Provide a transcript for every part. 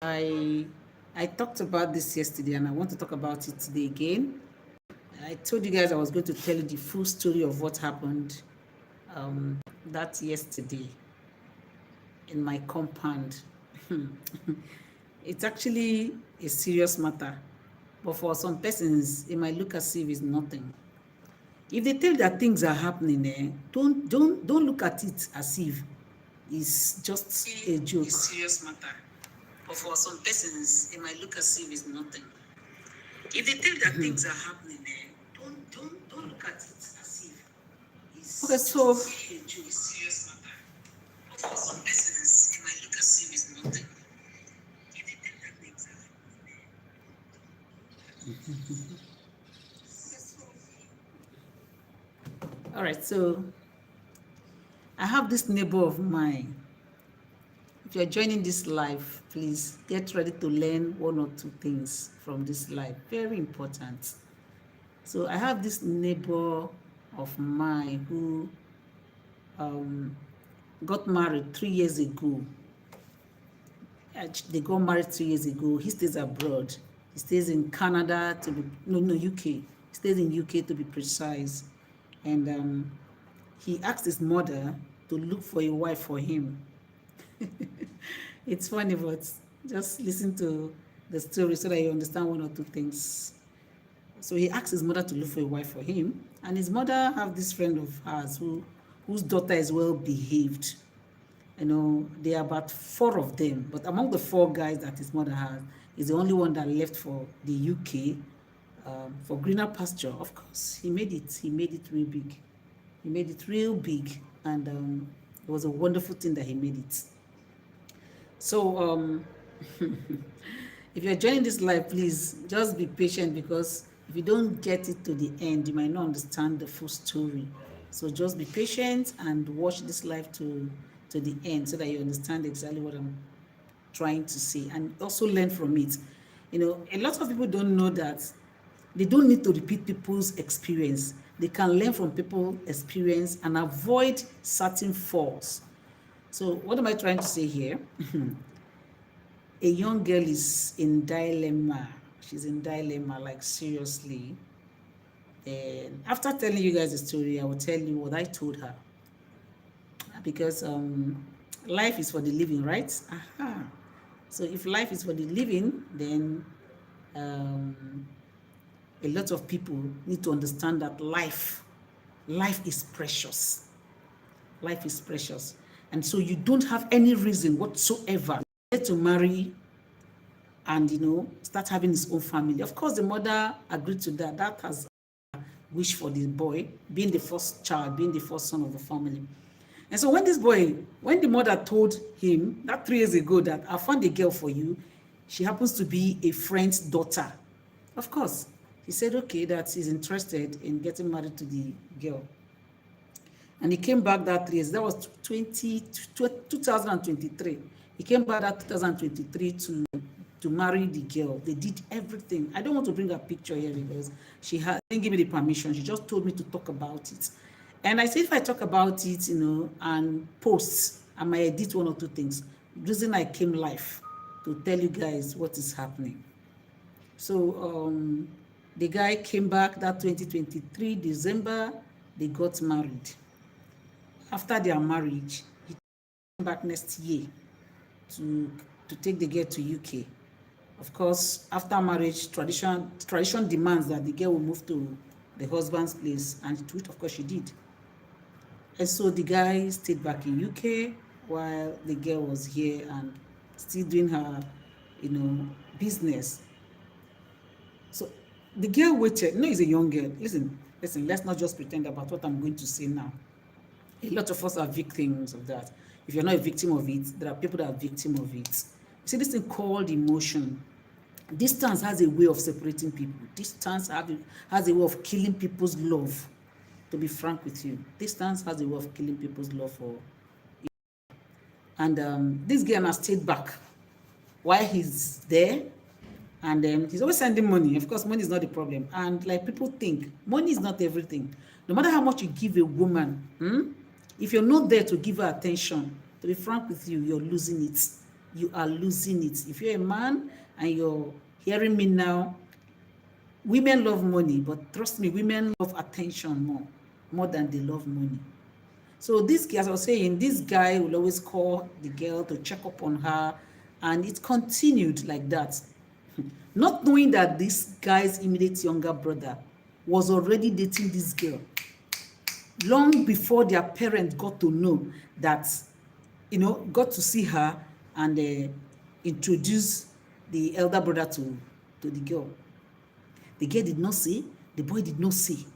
I I talked about this yesterday and I want to talk about it today again. I told you guys I was going to tell you the full story of what happened that yesterday in my compound. It's actually a serious matter, but for some persons, it might look as if it's nothing. If they tell that things are happening, don't look at it as if it's just a joke. It's a serious matter. But for some persons, it might look as if it's nothing. If they tell that things are happening, don't look at it as if it's okay. So just a joke, a serious matter. But for some persons, it might look as if it's nothing. If they tell that things are happening, all right. So I have this neighbor of mine. If you're joining this live, please get ready to learn one or two things from this live. Very important. So I have this neighbor of mine who got married 3 years ago. They got married 3 years ago. He stays abroad. He stays in Canada to be, no, UK. He stays in UK to be precise. And he asked his mother to look for a wife for him. It's funny, but just listen to the story so that you understand one or two things. So he asked his mother to look for a wife for him, and his mother have this friend of hers whose daughter is well behaved. You know, there are about 4 of them, but among the 4 guys that his mother has, he's the only one that left for the UK for greener pasture. Of course, he made it. He made it real big. He made it real big, and it was a wonderful thing that he made it. So if you're joining this live, please just be patient, because if you don't get it to the end, you might not understand the full story. So just be patient and watch this live to the end so that you understand exactly what I'm trying to say, and also learn from it. You know, a lot of people don't know that they don't need to repeat people's experience. They can learn from people's experience and avoid certain faults. So what am I trying to say here? A young girl is in dilemma. She's in dilemma, like seriously. And after telling you guys the story, I will tell you what I told her. Because life is for the living, right? Aha. So if life is for the living, then a lot of people need to understand that life is precious. Life is precious. And so you don't have any reason whatsoever to marry and, you know, start having his own family. Of course, the mother agreed to that. That has a wish for this boy, being the first child, being the first son of the family. And so when the mother told him that 3 years ago that I found a girl for you, she happens to be a friend's daughter. Of course, he said, okay, that he's interested in getting married to the girl. And he came back that 3 years. That was 2023. He came back that 2023 to marry the girl. They did everything. I don't want to bring a picture here because she didn't give me the permission. She just told me to talk about it. And I said, if I talk about it, you know, and post, I might edit 1 or 2 things. The reason I came live to tell you guys what is happening. So the guy came back that 2023, December, they got married. After their marriage, he came back next year to take the girl to UK. Of course, after marriage, tradition demands that the girl will move to the husband's place, and which of course she did. And so the guy stayed back in UK while the girl was here and still doing her, you know, business. So the girl waited. No, he's a young girl. Listen, let's not just pretend about what I'm going to say now. A lot of us are victims of that. If you're not a victim of it, there are people that are victim of it. You see, this thing called emotion. Distance has a way of separating people. Distance has a way of killing people's love. To be frank with you, distance has a way of killing people's love for you. And this girl has stayed back while he's there. And he's always sending money. Of course, money is not the problem. And like people think, money is not everything. No matter how much you give a woman, if you're not there to give her attention, to be frank with you, you're losing it. you are losing it. If you're a man and you're hearing me now, women love money, but trust me, women love attention more than they love money. So this guy, as I was saying, this guy will always call the girl to check up on her, and it continued like that. Not knowing that this guy's immediate younger brother was already dating this girl long before their parents got to know that, got to see her and introduce the elder brother to the girl. The girl did not see, the boy did not see.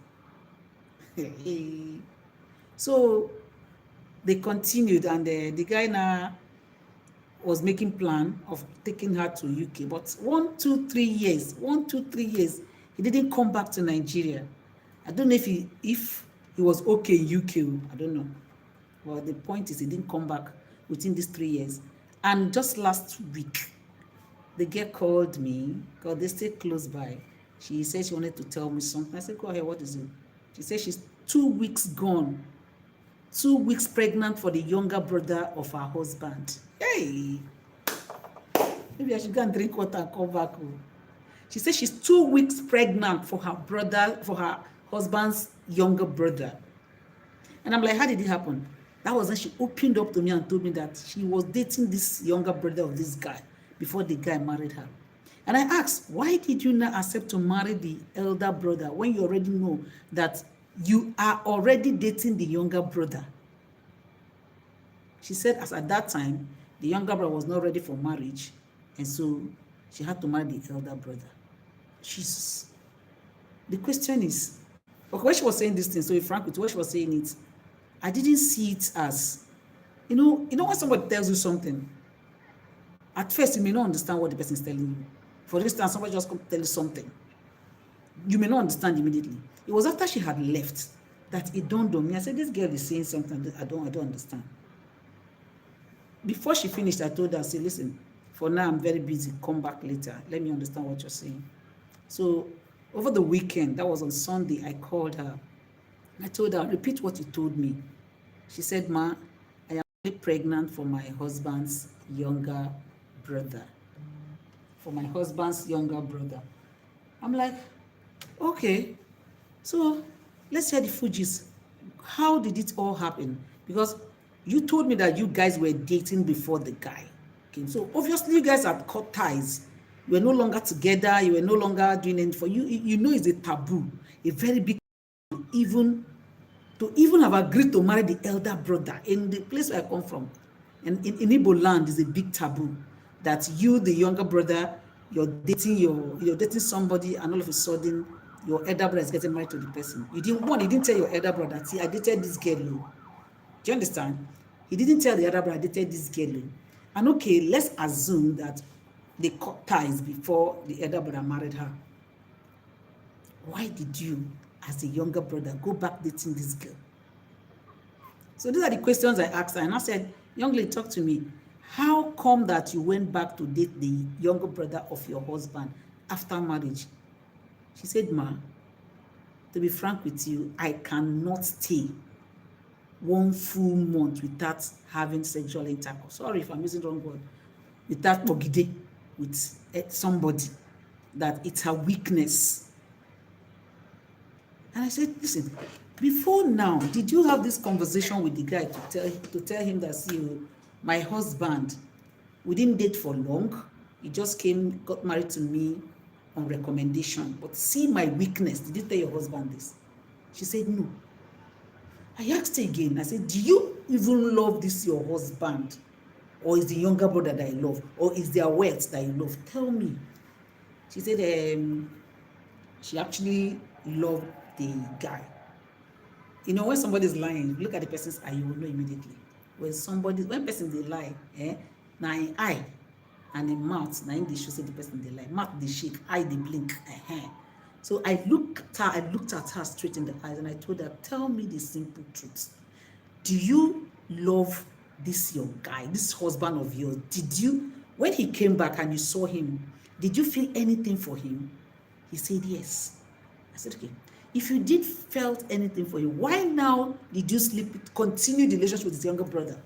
So they continued, and the guy now was making plan of taking her to UK. But 1, 2, 3 years, he didn't come back to Nigeria. I don't know if he was okay in UK. I don't know. Well, the point is he didn't come back within these 3 years. And just last week, the girl called me, because they stay close by. She said she wanted to tell me something. I said, go ahead, what is it? She said she's 2 weeks gone. 2 weeks pregnant for the younger brother of her husband. Hey! Maybe I should go and drink water and come back. She said she's 2 weeks pregnant for her husband's younger brother. And I'm like, how did it happen? That was when she opened up to me and told me that she was dating this younger brother of this guy before the guy married her. And I asked, why did you not accept to marry the elder brother when you already know that you are already dating the younger brother? She said, as at that time, the younger brother was not ready for marriage, and so she had to marry the elder brother. Jesus. The question is, okay, when she was saying this thing, so frank with what she was saying it, I didn't see it as, when somebody tells you something, at first you may not understand what the person is telling you. For instance, somebody just come tell you something, you may not understand immediately. It was after she had left that it dawned on me. I said, this girl is saying something that I don't understand. Before she finished, I told her, I said, listen, for now I'm very busy, come back later, let me understand what you're saying. So over the weekend, that was on Sunday, I called her. I told her, repeat what you told me. She said, Ma, I am really pregnant for my husband's younger brother. I'm like, okay, so let's hear the Fugees. How did it all happen? Because you told me that you guys were dating before the guy came. So obviously you guys had cut ties. You were no longer together. You were no longer doing anything for you. You know it's a taboo, a very big taboo, to even have agreed to marry the elder brother in the place where I come from. And in Igbo land is a big taboo that you, the younger brother, you're dating somebody, and all of a sudden your elder brother is getting married to the person. You didn't tell your elder brother, see, I dated this girl. Do you understand? He didn't tell the elder brother, I dated this girl. And okay, let's assume that they cut ties before the elder brother married her. Why did you, as the younger brother, go back dating this girl? So these are the questions I asked her, and I said, young lady, talk to me. How come that you went back to date the younger brother of your husband after marriage? She said, Ma, to be frank with you, I cannot stay 1 full month without having sexual intercourse. Sorry if I'm using the wrong word. Without ogide with somebody, that it's her weakness. And I said, listen, before now, did you have this conversation with the guy to tell him that, see, my husband, we didn't date for long. He just got married to me on recommendation. But see my weakness. Did you tell your husband this? She said, no. I asked her again. I said, do you even love this your husband? Or is the younger brother that you love? Or is their wealth that you love? Tell me. She said she actually loved the guy. When somebody's lying, look at the person's eye, you will know immediately. When person they lie, now in eye and in mouth, now in they show say the person they lie. Mouth they shake, eye they blink. So I looked at her straight in the eyes, and I told her, tell me the simple truth. Do you love this your guy, this husband of yours? Did you, when he came back and you saw him, did you feel anything for him? He said yes. I said, okay. If you did felt anything for him, why now did you continue the relationship with his younger brother?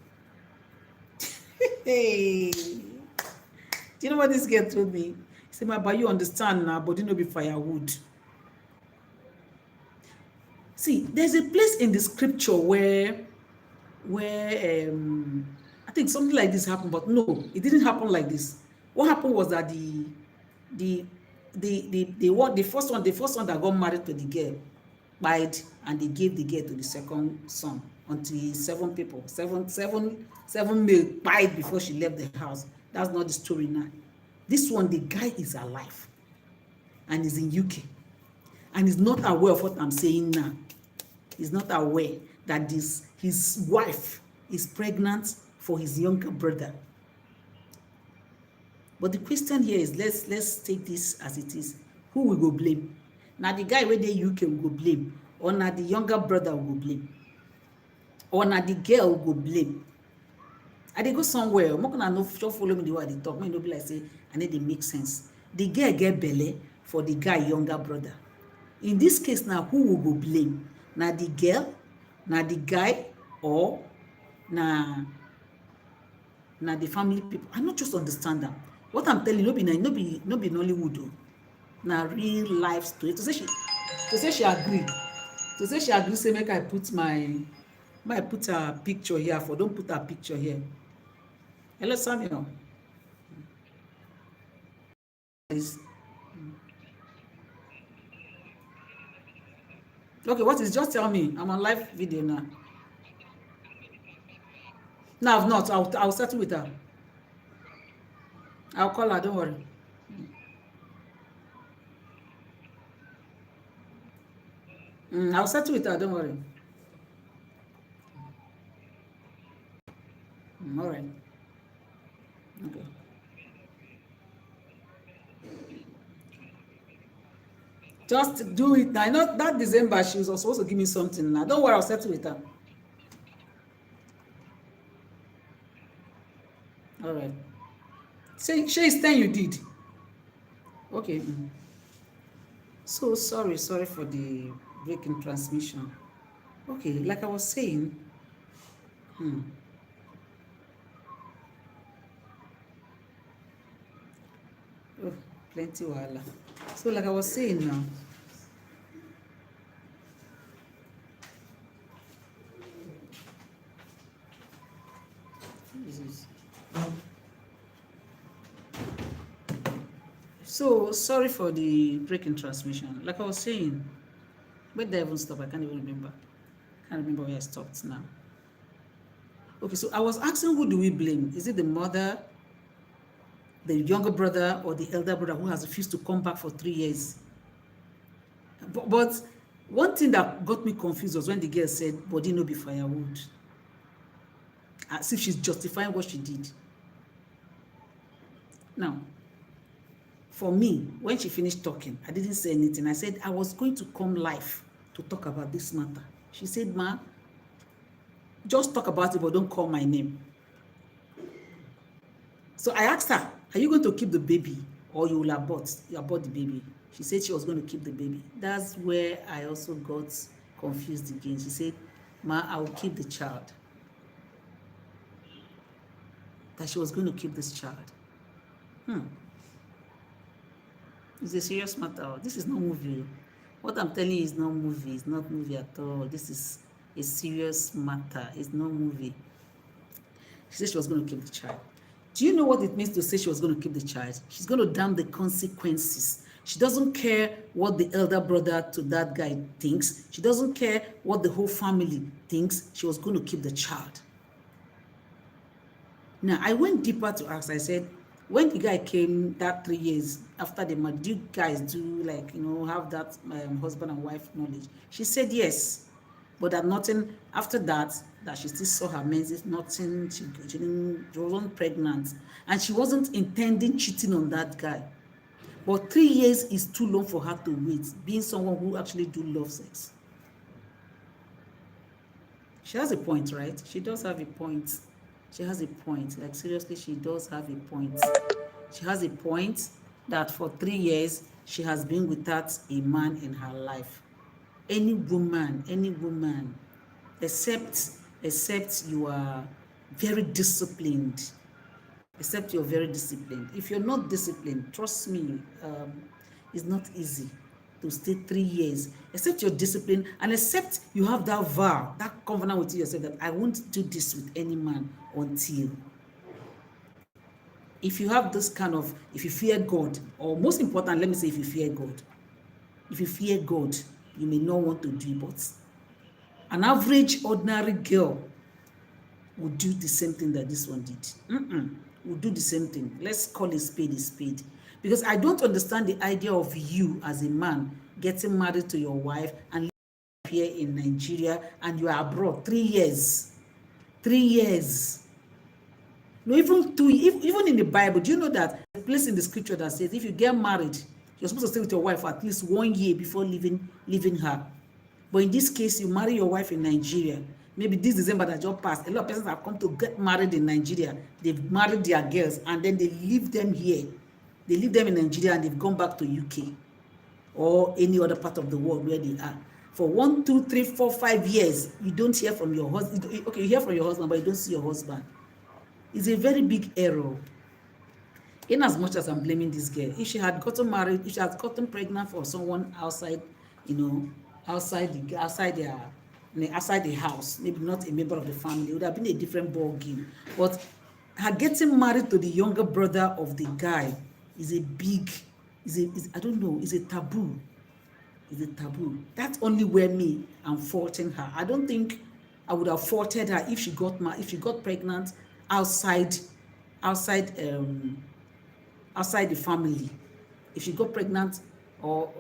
Hey, you know what this girl told me? He said, but you understand now, body no be firewood. See, there's a place in the scripture where I think something like this happened, but no, it didn't happen like this. What happened was that the first one that got married to the girl died, and they gave the girl to the second son until seven male died before she left the house. That's not the story now. This one, the guy is alive and is in UK and is not aware of what I'm saying now. He's not aware that his wife is pregnant for his younger brother. But the question here is, let's take this as it is. Who will go blame? Now the guy where they UK will go blame, or now the younger brother will go blame, or now the girl will go blame. I dey go somewhere. I'm not gonna know, just follow me the way they talk. Me no be like say I need to make sense. The girl get belle for the guy younger brother. In this case now, who will go blame? Now the girl, now the guy, or now the family people? I not just understand that. What I'm telling you, no be Nollywood. Now real life story. To say she agree. To say she agree, say make I put put her picture here. For don't put her picture here. Hello, Samuel. Okay, what is? Just tell me. I'm on live video now. No, I've not. I'll settle with her. I'll call her. Don't worry. I'll settle with her. Don't worry. All right. Okay. Just do it now. I know that December she was supposed to give me something now. Don't worry, I'll settle with her. All right. Say it's 10 you did. Okay. So sorry for the breaking transmission. Okay, like I was saying. Oh, plenty wahala. So like I was saying now. So sorry for the breaking transmission. Like I was saying, where did I even stop? I can't even remember. Can't remember where I stopped now. Okay, so I was asking, who do we blame? Is it the mother, the younger brother, or the elder brother who has refused to come back for 3 years? But one thing that got me confused was when the girl said, body no be firewood. As if she's justifying what she did. Now, for me, when she finished talking, I didn't say anything. I said I was going to come live to talk about this matter. She said, ma, just talk about it, but don't call my name. So I asked her, are you going to keep the baby, or you will abort the baby? She said she was going to keep the baby. That's where I also got confused again. She said, ma, I will keep the child. That she was going to keep this child. It's a serious matter. This is not movie. What I'm telling you is not movie. It's not movie at all. This is a serious matter. It's not movie. She said she was going to keep the child. Do you know what it means to say she was going to keep the child? She's going to damn the consequences. She doesn't care what the elder brother to that guy thinks. She doesn't care what the whole family thinks. She was going to keep the child. Now, I went deeper to ask. I said, when the guy came that 3 years after the marriage, do you guys have that husband and wife knowledge? She said yes, but that nothing after that she still saw her menses, nothing. She wasn't pregnant, and she wasn't intending cheating on that guy. But 3 years is too long for her to wait, being someone who actually do love sex. She has a point, right? She does have a point. She has a point. Like, seriously, she does have a point. She has a point that for 3 years, she has been without a man in her life. Any woman, except you are very disciplined, except you're very disciplined. If you're not disciplined, trust me, it's not easy to stay 3 years, except you're disciplined and except you have that vow, that covenant with yourself that I won't do this with any man until. If you have this kind of, if you fear God, or most important, let me say, if you fear God. If you fear God, you may not want to do it, but an average, ordinary girl would do the same thing that this one did. Would do the same thing. Let's call a spade a spade. Because I don't understand the idea of you as a man getting married to your wife and living here in Nigeria and you are abroad 3 years. 3 years. No, even in the Bible, do you know that a place in the scripture that says if you get married, you're supposed to stay with your wife for at least 1 year before leaving her. But in this case, you marry your wife in Nigeria. Maybe this December that just passed, a lot of persons have come to get married in Nigeria. They've married their girls and then they leave them here. They leave them in Nigeria and they've gone back to UK or any other part of the world where they are. For 1, 2, 3, 4, 5 years, you don't hear from your husband. Okay, you hear from your husband, but you don't see your husband. It's a very big error. In as much as I'm blaming this girl, if she had gotten married, if she had gotten pregnant for someone outside, outside the house, maybe not a member of the family, it would have been a different ball game. But her getting married to the younger brother of the guy is a big, I don't know, is a taboo. Is a taboo. That's only where I'm faulting her. I don't think I would have faulted her if she got pregnant outside the family. If she got pregnant or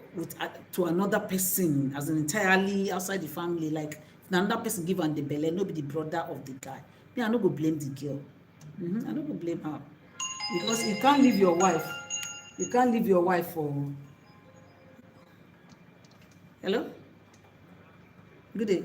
to another person as an entirely outside the family, like another person give her the belly, no be the brother of the guy. Me, I no go blame the girl. I no go blame her because you can't leave your wife. You can't leave your wife for. Hello. Good day.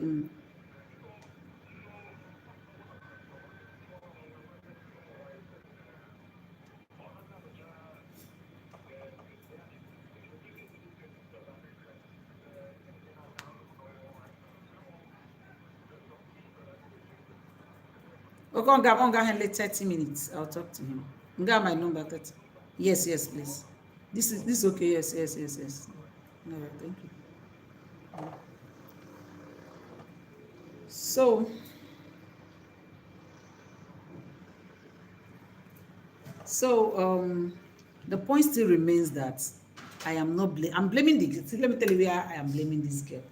Okay, I'm going to 30 minutes. I'll talk to him. I'm going to my number 30. Yes, please. This is okay. Yes. All right, thank you. So the point still remains that I am not I'm blaming the. Let me tell you where I am blaming this girl.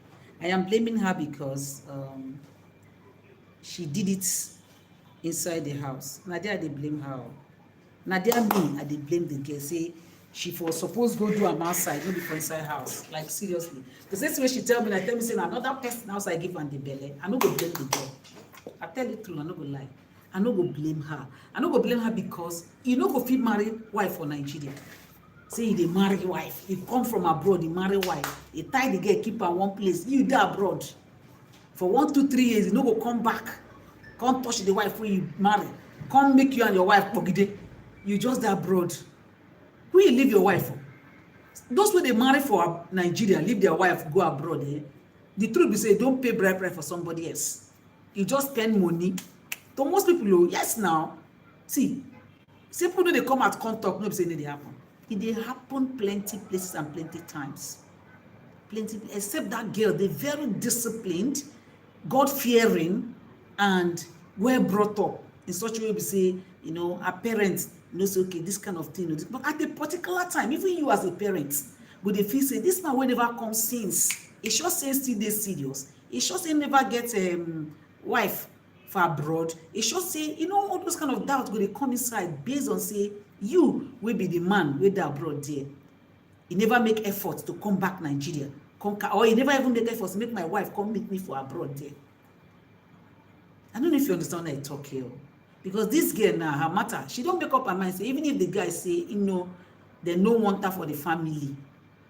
I am blaming her because she did it inside the house. Nadia, they blame her. Nadia, me, I they blame the girl. Say she was supposed to go do am outside, not for inside house. Like seriously. The same way she tell me say another person outside give her the belly. I no go blame the girl. I tell you true, I no go lie. I no go blame her. I no go blame her because you no go fit marry wife for Nigeria. Say they marry wife. You come from abroad, you marry wife. You tie the girl, keep her one place. You there abroad. For 1, 2, 3 years, you no go come back. Come touch the wife when you marry. Come make you and your wife pogide. You just there abroad. Who you leave your wife for? Those when they marry for Nigeria, leave their wife, go abroad. The truth is, say don't pay bribe for somebody else. You just spend money. To most people, yes now. See people know they come at contact, no be saying they happen. It happen plenty places and plenty times. Plenty, except that girl, they're very disciplined, God-fearing, and well brought up in such a way we say, our parents say, okay, this kind of thing. But at a particular time, even you as a parent, would they feel say, this man will never come since. It sure says still they serious. It sure say never get wife for abroad. It sure say, all those kind of doubts will they come inside based on say, you will be the man with the abroad there. You never make effort to come back Nigeria. Or you never even make effort to make my wife come meet me for abroad there. I don't know if you understand what I talk here. Because this girl now, her matter, she don't make up her mind. Say, even if the guy say, they no want her for the family.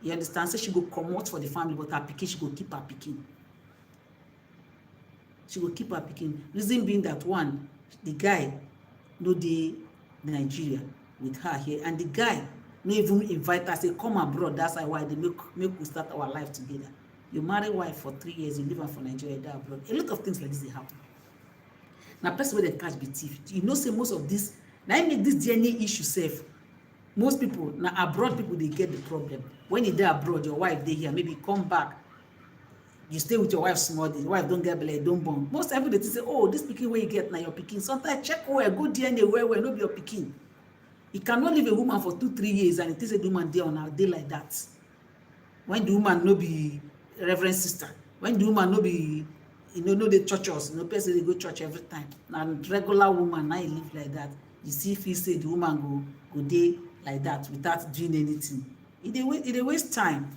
You understand? Say she go come out for the family, but her pikin, she go keep her pikin. She will keep her pikin. Reason being that one, the guy no dey Nigeria with her here, and the guy no even invite her, say come abroad. That's why they make we start our life together. You marry wife for 3 years, you live her for Nigeria, die abroad. A lot of things like this they happen. Now, person where they catch be thief. Say most of these Now I make this DNA issue safe. Most people, now abroad people, they get the problem. When you there abroad, your wife they here, maybe come back, you stay with your wife small days, your wife don't get belle, don't born. Most everybody say, oh, this pikin where you get now your pikin. Sometimes check where, go DNA where, no be your pikin. You cannot leave a woman for 2-3 years and it is a woman there on a day like that. When the woman no be reverend sister, when the woman no be, no the churches, no person they go church every time. And regular woman now you live like that. You see if you say the woman go day like that without doing anything. It waste time.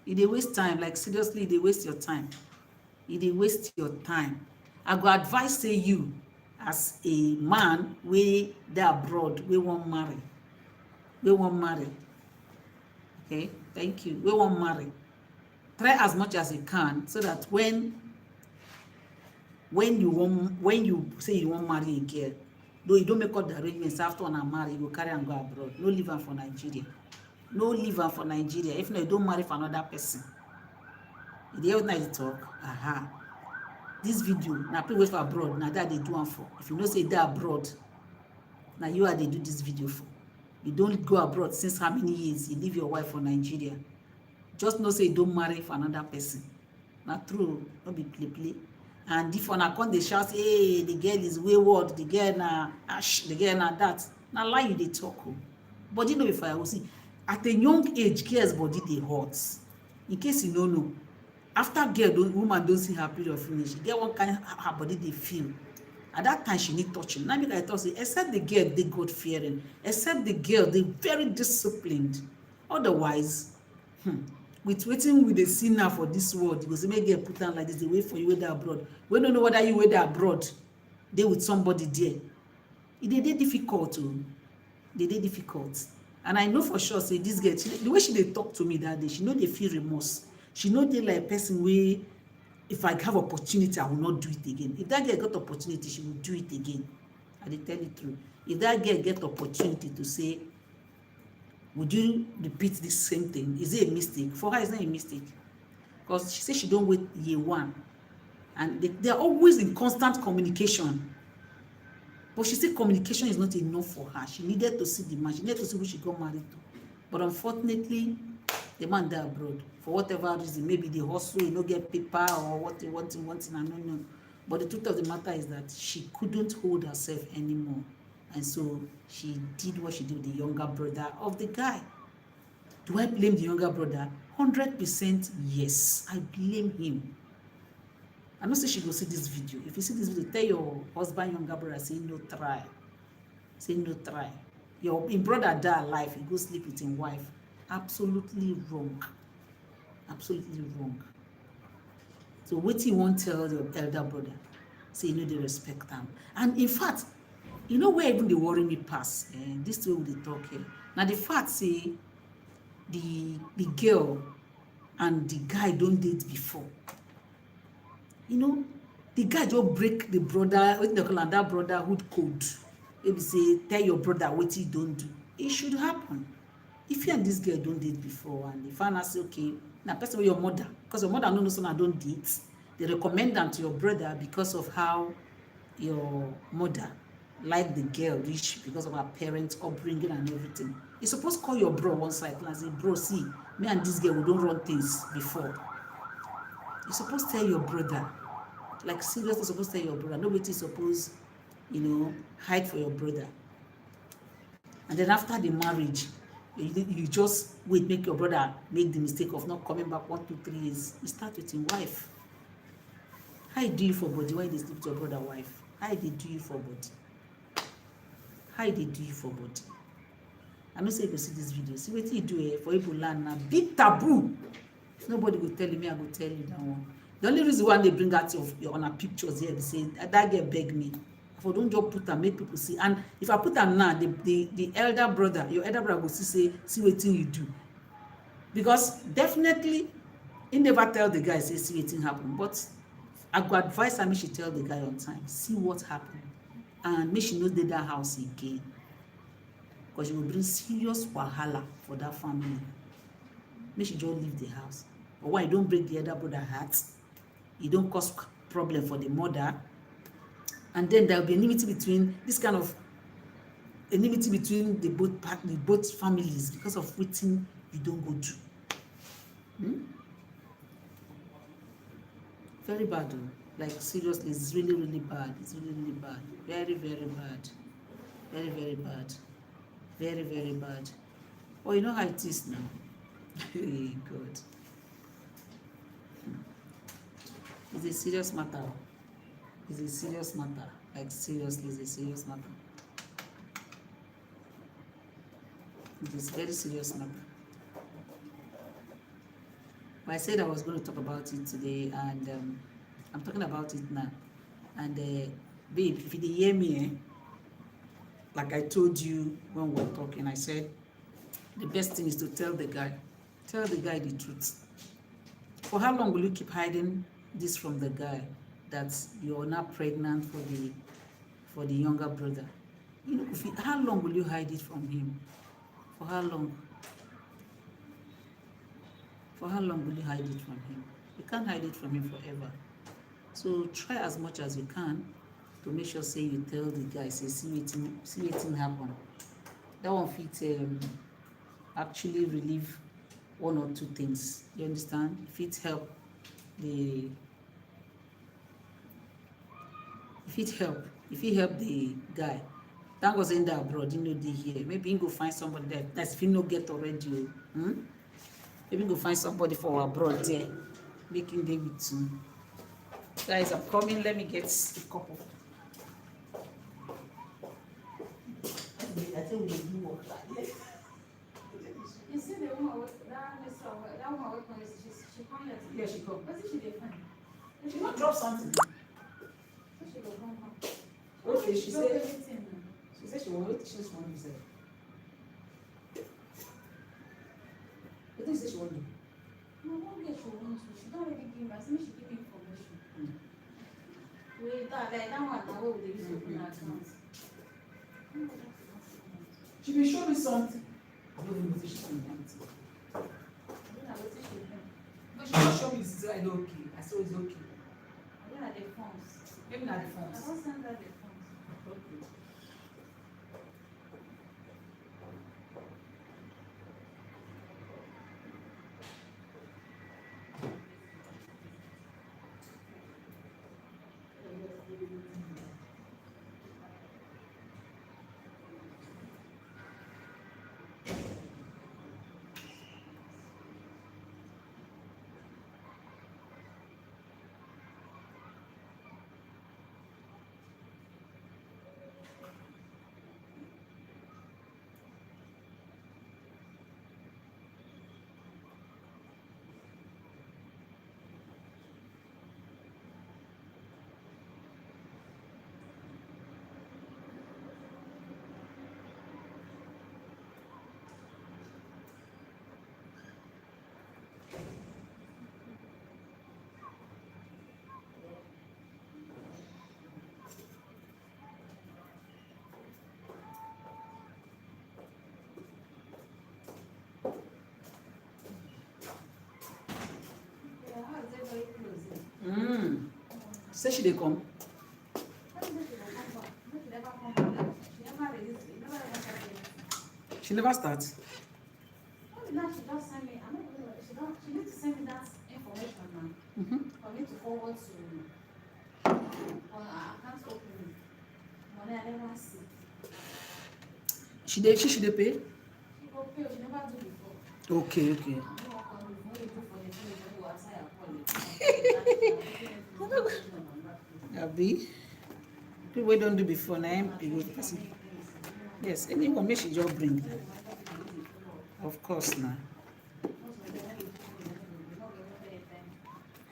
It waste time. Like seriously, they waste your time. It waste your time. I go advise say you as a man we they abroad, we won't marry. Okay, thank you. We won't marry. Try as much as you can so that when you say you won't marry a girl, though you don't make all the arrangements after one marry, you go carry and go abroad. No leave her for Nigeria. No leave her for Nigeria. If not, you don't marry for another person. You hear what I talk? Aha. This video, now people wait for abroad, now that they do one for. If you know say they abroad, now you are they do this video for. You don't go abroad since how many years? You leave your wife for Nigeria. Just know say you don't marry for another person. Not true. Don't be play. And if on account they shout, hey, the girl is wayward, the girl na ash, the girl na that. Now lie you they talk. But you know if I will see, at a young age, girl's body they hot. In case you don't know, after woman don't see her period finish, get one kind her body they feel. At that time, she need touching. Now, because I thought, except the girl, they God fearing. Except the girl, they very disciplined. Otherwise, with waiting with the see now for this world, because they may get put down like this, they wait for you whether abroad. We don't know whether you whether abroad, they with somebody there. They difficult too. They difficult. And I know for sure, say this girl, the way they talk to me that day, she know they feel remorse. She know they like person where, if I have opportunity, I will not do it again. If that girl got opportunity, she will do it again. I dey tell you the truth. If that girl get opportunity to say, would you repeat this same thing? Is it a mistake? For her, it's not a mistake. Because she said she don't wait year one. And they're always in constant communication. But she said communication is not enough for her. She needed to see the man. She needed to see who she got married to. But unfortunately, the man died abroad. For whatever reason, maybe they hustle, you know, get paper or what they want, I don't know. But the truth of the matter is that she couldn't hold herself anymore. And so she did what she did with the younger brother of the guy. Do I blame the younger brother? 100% yes. I blame him. I know say she go see this video. If you see this video, tell your husband, younger brother, say no try. Say no try. Your brother die alive, he go sleep with his wife. Absolutely wrong. Absolutely wrong. So what you want to tell your elder brother? Say you know they respect them. And in fact, you know where even they worry me pass. This way we talk here. Now the fact say the girl and the guy don't date before. You know, the guy just break the brother, what they call that brotherhood code. Maybe say tell your brother what he don't do. It should happen. If you and this girl don't date before and the father say, okay, now person with your mother, because your mother knows son don't date, they recommend them to your brother because of how your mother like the girl reach because of her parents' upbringing and everything. You're supposed to call your bro one side and say, bro, see, me and this girl, we don't run things before. You're supposed to tell your brother, like seriously supposed to tell your brother, nobody is supposed, hide for your brother. And then after the marriage, you just wait, make your brother make the mistake of not coming back 1, 2, 3 years. You start with his wife. How you do you for body when you sleep with your brother wife? How you do you for body? How you do you for body? I know say you go see this video. See what you do for people land now. Big taboo. Nobody will tell me, I will tell you that one. The only reason why they bring out your on pictures here, they say that girl beg me. If I don't just put them, make people see. And if I put them now, the elder brother, your elder brother will see what you do. Because definitely, he never tell the guy, say, see what happen. But I go advise her, make she tell the guy on time, see what happened. And make she know that house again. Because she will bring serious wahala for that family. Make she just leave the house. But why you don't break the elder brother heart? You don't cause problem for the mother. And then there will be enmity between this kind of enmity between the both families because of wetin you don't go through. Very bad though. Like seriously, it's really, really bad. It's really, really bad. Very, very bad. Very, very bad. Very, very bad. Oh, you know how it is now. Hey, God. It's a serious matter. It's a serious matter. Like seriously, it's a serious matter. It is very serious matter. But I said I was going to talk about it today, and I'm talking about it now. And babe, if you didn't hear me, like I told you when we were talking, I said the best thing is to tell the guy the truth. For how long will you keep hiding this from the guy, that you're not pregnant for the younger brother? You know, how long will you hide it from him? For how long? For how long will you hide it from him? You can't hide it from him forever. So try as much as you can to make sure, say, you tell the guy, say, see wetin happen. That one fit actually relieve one or two things. You understand? If it help the guy, that was in the abroad, you know, they here. Maybe he go find somebody that's if he no get already. Maybe go find somebody for abroad there, making day with you. Guys, I'm coming. Let me get a cup of. I think we do work like this. You see the woman that woman working with, she come here. Yeah, she come. What did she do? She not drop something. She go home. Okay, she said. Everything. She said she will wait. She just want to say. What did you say she want to do? No, one get she wants to. She don't really give us. She give me information. Wait, that one that way we use open account. She will show me something. I don't even know if she's doing anything. But she will show me it's okay. I saw it's okay. I don't have the forms. Maybe not the I phones. don't send her the forms. Okay. Say she dey come. She never starts. Now she just send me. She needs to send me that information now. For me to forward to. I can't open it. Money I never see. She dey pay. She go pay. She never do before. Okay. Abi, people wey don do before na him be good person. Yes, anyone make she just bring. Of course na.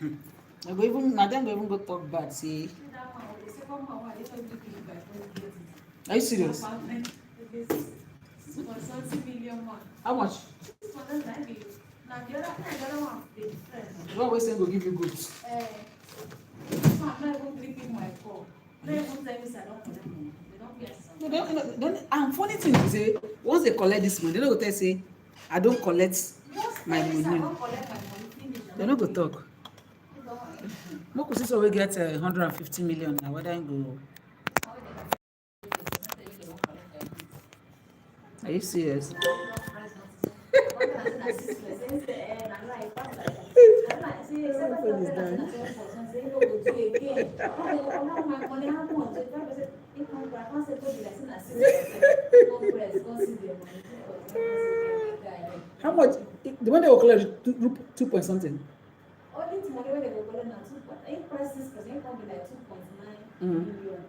I go even na dem go even go talk bad say. Are you serious? How much? The one wey say go give you goods. And funny thing is say once they collect this money, they no go tell say I don't collect my money. They no go talk. Make we see so we get 150 million now. Whether I go. Are you serious? How much? The one they will collect 2 point something. Only money when they go collect na 2 point. Price 6%, it can be like 2.9 million.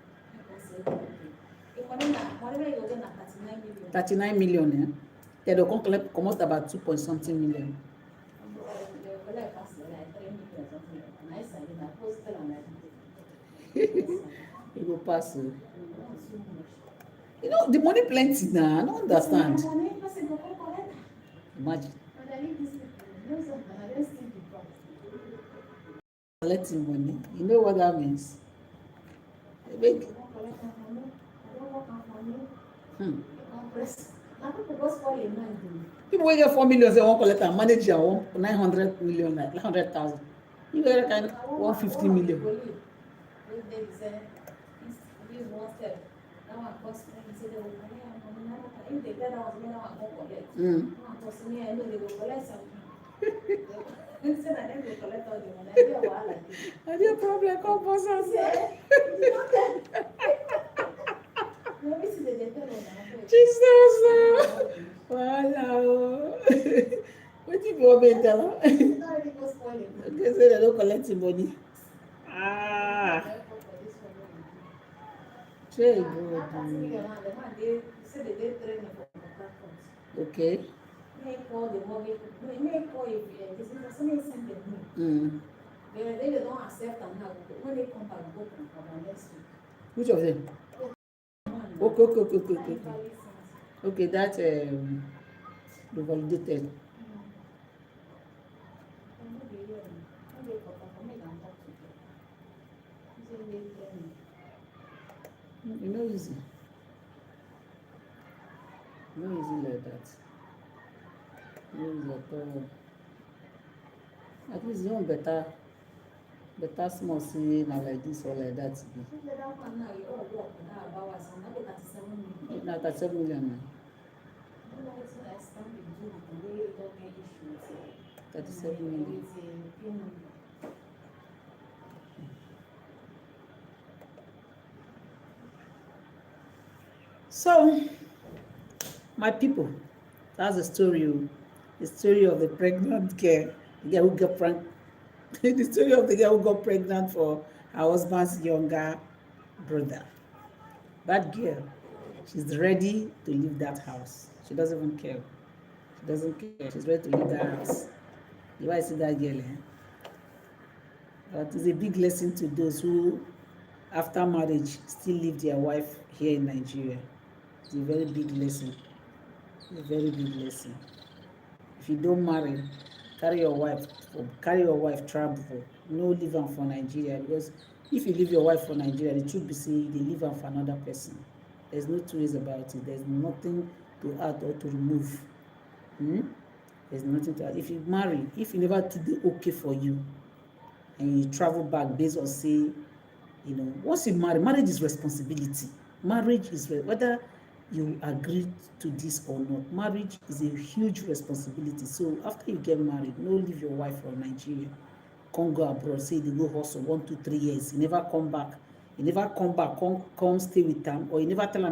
If money when you go get na 39 million. 39 million, yeah. They will collect come out about 2 point something million. They will collect pass like 3 million or something. Nice idea. Na postal and like. You go pass. You know the money plenty now. I don't understand. Money, person go come collect. Imagine. But I leave this people. No, sir. I don't steal the price. Collecting money. You know what that means? Big. People will get 4 million, they won't collect and manage your 900 million, like 100,000. You get kind of 150 million. I did problem come for us. Jesus. Wow. What do you want me to tell her? Okay, so they don't collect the money. Ah. Very good. Okay. They don't accept them now. When they come back, go from next week. Which of them? Okay. Okay, that's revalidated. You know, easy. No easy like that. No easy at all. At least you want better small see now like this or like that. Now 37 million now. 37 million. So, my people, that's the story. The story of the pregnant girl, the girl who got pregnant. The story of the girl who got pregnant for her husband's younger brother. That girl, she's ready to leave that house. She doesn't even care. She doesn't care. She's ready to leave that house. You want to see that girl, But it's a big lesson to those who, after marriage, still leave their wife here in Nigeria. It's a very big lesson. It's a very big lesson. If you don't marry, carry your wife travel. No leave her for Nigeria, because if you leave your wife for Nigeria, the truth be say they leave her for another person. There's no two ways about it. There's nothing to add or to remove. There's nothing to add. If you marry, if you never did the okay for you, and you travel back based on say, once you marry, marriage is responsibility. Marriage is whether you agree to this or not. Marriage is a huge responsibility. So after you get married, no leave your wife for Nigeria. Come go abroad, say they go hustle 1, 2, 3 years. You never come back. Come stay with them, or you never tell them